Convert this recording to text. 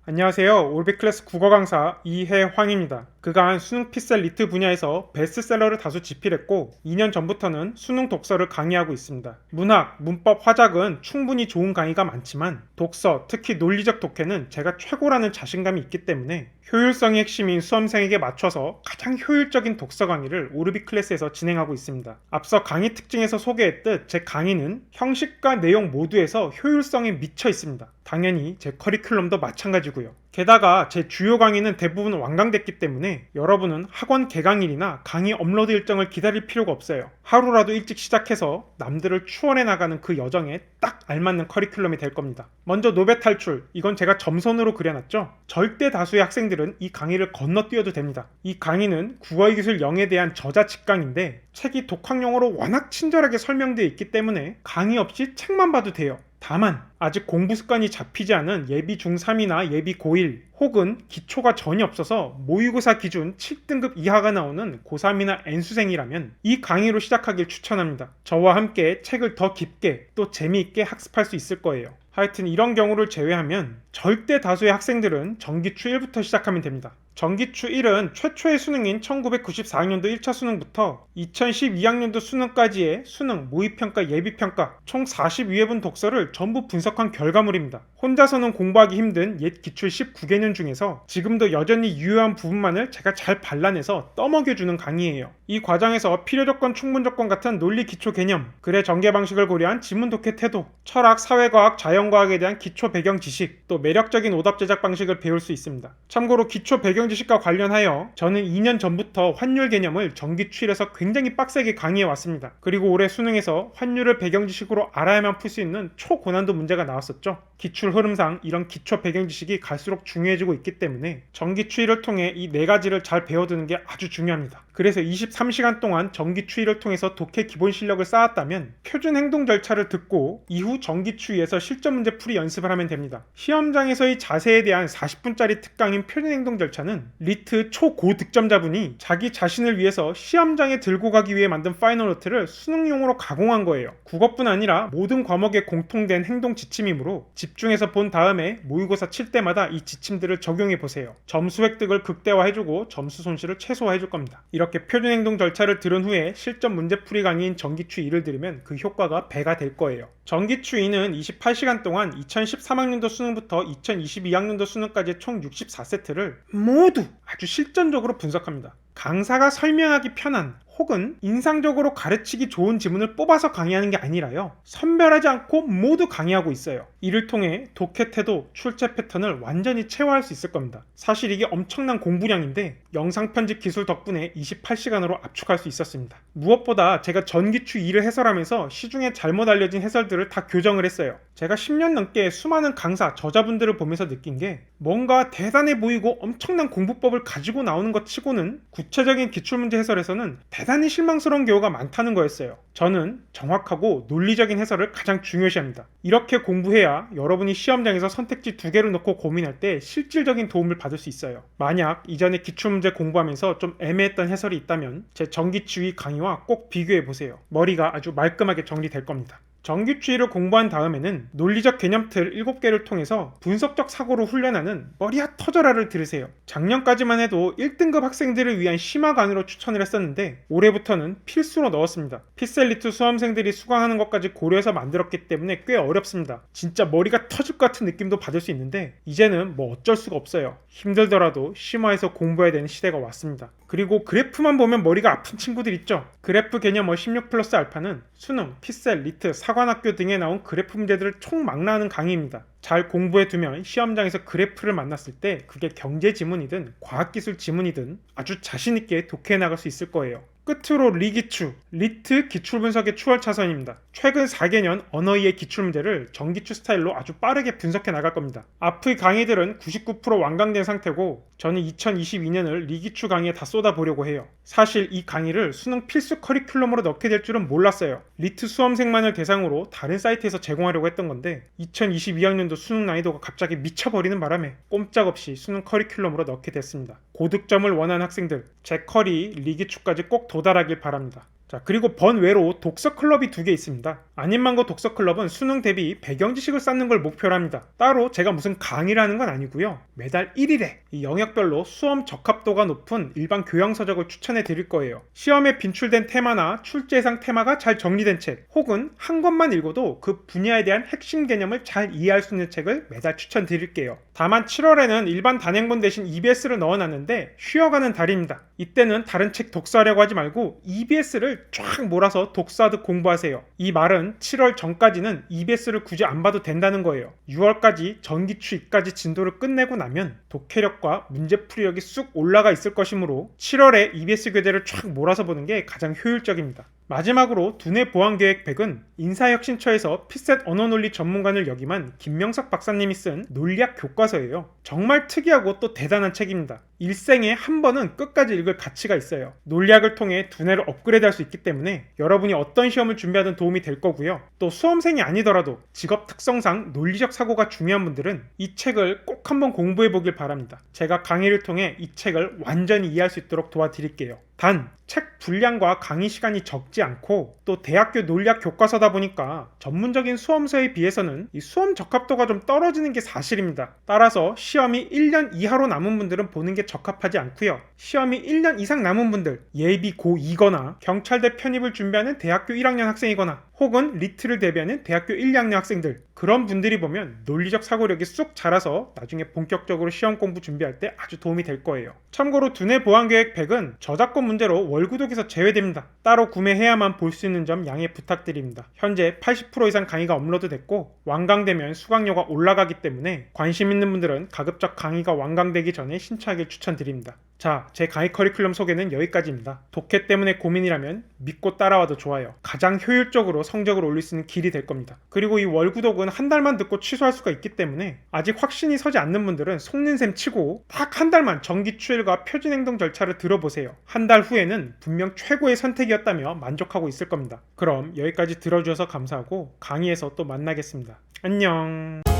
안녕하세요. 올백클래스 국어 강사 이해황입니다. 그간 수능 피셀 리트 분야에서 베스트셀러를 다수 집필했고 2년 전부터는 수능 독서를 강의하고 있습니다. 문학, 문법, 화작은 충분히 좋은 강의가 많지만 독서, 특히 논리적 독해는 제가 최고라는 자신감이 있기 때문에 효율성이 핵심인 수험생에게 맞춰서 가장 효율적인 독서 강의를 오르비 클래스에서 진행하고 있습니다. 앞서 강의 특징에서 소개했듯 제 강의는 형식과 내용 모두에서 효율성에 미쳐 있습니다. 당연히 제 커리큘럼도 마찬가지고요. 게다가 제 주요 강의는 대부분 완강됐기 때문에 여러분은 학원 개강일이나 강의 업로드 일정을 기다릴 필요가 없어요. 하루라도 일찍 시작해서 남들을 추월해 나가는 그 여정에 딱 알맞는 커리큘럼이 될 겁니다. 먼저 노베 탈출, 이건 제가 점선으로 그려놨죠. 절대 다수의 학생들은 이 강의를 건너뛰어도 됩니다. 이 강의는 국어의 기술 0에 대한 저자 직강인데 책이 독학용어로 워낙 친절하게 설명되어 있기 때문에 강의 없이 책만 봐도 돼요. 다만 아직 공부 습관이 잡히지 않은 예비 중3이나 예비 고1 혹은 기초가 전혀 없어서 모의고사 기준 7등급 이하가 나오는 고3이나 N수생이라면 이 강의로 시작하길 추천합니다. 저와 함께 책을 더 깊게 또 재미있게 학습할 수 있을 거예요. 하여튼 이런 경우를 제외하면 절대 다수의 학생들은 정기추 1부터 시작하면 됩니다. 정기추 1은 최초의 수능인 1994학년도 1차 수능부터 2012학년도 수능까지의 수능, 모의평가, 예비평가 총 42회분 독서를 전부 분석한 결과물입니다. 혼자서는 공부하기 힘든 옛 기출 19개년 중에서 지금도 여전히 유효한 부분만을 제가 잘 발라내서 떠먹여주는 강의예요. 이 과정에서 필요조건, 충분조건 같은 논리 기초 개념, 글의 전개 방식을 고려한 지문 독해 태도, 철학, 사회과학, 자연과학에 대한 기초 배경 지식, 또 매력적인 오답 제작 방식을 배울 수 있습니다. 참고로 기초 배경 지식과 관련하여 저는 2년 전부터 환율 개념을 정기추일에서 굉장히 빡세게 강의해 왔습니다. 그리고 올해 수능에서 환율을 배경 지식으로 알아야만 풀 수 있는 초고난도 문제가 나왔었죠. 기출 흐름상 이런 기초 배경 지식이 갈수록 중요해지고 있기 때문에 정기추일을 통해 이 네 가지를 잘 배워두는 게 아주 중요합니다. 그래서 23시간 동안 정기추이를 통해서 독해 기본 실력을 쌓았다면 표준 행동 절차를 듣고 이후 정기추이에서 실전 문제 풀이 연습을 하면 됩니다. 시험장에서의 자세에 대한 40분짜리 특강인 표준 행동 절차는 리트 초고득점자분이 자기 자신을 위해서 시험장에 들고 가기 위해 만든 파이널 노트를 수능용으로 가공한 거예요. 국어뿐 아니라 모든 과목에 공통된 행동 지침이므로 집중해서 본 다음에 모의고사 칠 때마다 이 지침들을 적용해 보세요. 점수 획득을 극대화해주고 점수 손실을 최소화해줄 겁니다. 이렇게 표준 행동 절차를 들은 후에 실전 문제풀이 강의인 정기추 2를 들으면 그 효과가 배가 될 거예요. 정기추 2는 28시간 동안 2013학년도 수능부터 2022학년도 수능까지 총 64세트를 모두 아주 실전적으로 분석합니다. 강사가 설명하기 편한 혹은 인상적으로 가르치기 좋은 지문을 뽑아서 강의하는 게 아니라요. 선별하지 않고 모두 강의하고 있어요. 이를 통해 독해 태도, 출제 패턴을 완전히 체화할 수 있을 겁니다. 사실 이게 엄청난 공부량인데 영상 편집 기술 덕분에 28시간으로 압축할 수 있었습니다. 무엇보다 제가 전기추 2를 해설하면서 시중에 잘못 알려진 해설들을 다 교정을 했어요. 제가 10년 넘게 수많은 강사, 저자분들을 보면서 느낀 게 뭔가 대단해 보이고 엄청난 공부법을 가지고 나오는 것 치고는 구체적인 기출문제 해설에서는 대단히 실망스러운 경우가 많다는 거였어요. 저는 정확하고 논리적인 해설을 가장 중요시합니다. 이렇게 공부해야 여러분이 시험장에서 선택지 2개를 놓고 고민할 때 실질적인 도움을 받을 수 있어요. 만약 이전에 기출문제 공부하면서 좀 애매했던 해설이 있다면 제 정기추이 강의와 꼭 비교해보세요. 머리가 아주 말끔하게 정리될 겁니다. 정기추이를 공부한 다음에는 논리적 개념틀 7개를 통해서 분석적 사고로 훈련하는 머리야 터져라를 들으세요. 작년까지만 해도 1등급 학생들을 위한 심화 강의로 추천을 했었는데 올해부터는 필수로 넣었습니다. 피셀리트 수험생들이 수강하는 것까지 고려해서 만들었기 때문에 꽤 어렵습니다. 진짜 머리가 터질 것 같은 느낌도 받을 수 있는데 이제는 뭐 어쩔 수가 없어요. 힘들더라도 심화해서 공부해야 되는 시대가 왔습니다. 그리고 그래프만 보면 머리가 아픈 친구들 있죠. 그래프 개념 16 플러스 알파는 수능, 피셀, 리트, 사관학교 등에 나온 그래프 문제들을 총망라하는 강의입니다. 잘 공부해두면 시험장에서 그래프를 만났을 때 그게 경제 지문이든 과학기술 지문이든 아주 자신있게 독해해 나갈 수 있을 거예요. 끝으로 리기추, 리트 기출분석의 추월차선입니다. 최근 4개년 언어이해 기출문제를 정기추 스타일로 아주 빠르게 분석해 나갈 겁니다. 앞의 강의들은 99% 완강된 상태고 저는 2022년을 리기추 강의에 다 쏟아보려고 해요. 사실 이 강의를 수능 필수 커리큘럼으로 넣게 될 줄은 몰랐어요. 리트 수험생만을 대상으로 다른 사이트에서 제공하려고 했던 건데 2022학년도 수능 난이도가 갑자기 미쳐버리는 바람에 꼼짝없이 수능 커리큘럼으로 넣게 됐습니다. 고득점을 원하는 학생들, 제 커리 리기추까지 꼭 도달하길 바랍니다. 자, 그리고 번외로 독서 클럽이 2개 있습니다. 아님망고 독서 클럽은 수능 대비 배경 지식을 쌓는 걸 목표로 합니다. 따로 제가 무슨 강의를 하는 건 아니고요. 매달 1일에 이 영역별로 수험 적합도가 높은 일반 교양 서적을 추천해 드릴 거예요. 시험에 빈출된 테마나 출제 예상 테마가 잘 정리된 책, 혹은 한 권만 읽어도 그 분야에 대한 핵심 개념을 잘 이해할 수 있는 책을 매달 추천드릴게요. 다만 7월에는 일반 단행본 대신 EBS를 넣어놨는데 쉬어가는 달입니다. 이때는 다른 책 독서하려고 하지 말고 EBS를 쫙 몰아서 독서하듯 공부하세요. 이 말은 7월 전까지는 EBS를 굳이 안 봐도 된다는 거예요. 6월까지 전기추 2까지 진도를 끝내고 나면 독해력과 문제풀이력이 쑥 올라가 있을 것이므로 7월에 EBS 교재를 쫙 몰아서 보는 게 가장 효율적입니다. 마지막으로 두뇌 보안계획 100은 인사혁신처에서 피셋 언어논리 전문가를 역임한 김명석 박사님이 쓴 논리학 교과서예요. 정말 특이하고 또 대단한 책입니다. 일생에 한 번은 끝까지 읽을 가치가 있어요. 논리학을 통해 두뇌를 업그레이드할 수 있기 때문에 여러분이 어떤 시험을 준비하든 도움이 될 거고요. 또 수험생이 아니더라도 직업 특성상 논리적 사고가 중요한 분들은 이 책을 꼭 한번 공부해 보길 바랍니다. 제가 강의를 통해 이 책을 완전히 이해할 수 있도록 도와드릴게요. 단, 책 분량과 강의 시간이 적지 않고 또 대학교 논리학 교과서다 보니까 전문적인 수험서에 비해서는 이 수험 적합도가 좀 떨어지는 게 사실입니다. 따라서 시험이 1년 이하로 남은 분들은 보는 게 적합하지 않고요. 시험이 1년 이상 남은 분들, 예비 고2거나 경찰대 편입을 준비하는 대학교 1학년 학생이거나 혹은 리트를 대비하는 대학교 1, 2학년 학생들, 그런 분들이 보면 논리적 사고력이 쑥 자라서 나중에 본격적으로 시험 공부 준비할 때 아주 도움이 될 거예요. 참고로 두뇌 보안계획 100은 저작권 문제로 월구독에서 제외됩니다. 따로 구매해야만 볼 수 있는 점 양해 부탁드립니다. 현재 80% 이상 강의가 업로드됐고 완강되면 수강료가 올라가기 때문에 관심 있는 분들은 가급적 강의가 완강되기 전에 신청하길 추천드립니다. 자, 제 강의 커리큘럼 소개는 여기까지입니다. 독해 때문에 고민이라면 믿고 따라와도 좋아요. 가장 효율적으로 성적을 올릴 수 있는 길이 될 겁니다. 그리고 이 월구독은 한 달만 듣고 취소할 수가 있기 때문에 아직 확신이 서지 않는 분들은 속는 셈 치고 딱 한 달만 정기추일과 표준행동 절차를 들어보세요. 한 달 후에는 분명 최고의 선택이었다며 만족하고 있을 겁니다. 그럼 여기까지 들어주셔서 감사하고 강의에서 또 만나겠습니다. 안녕.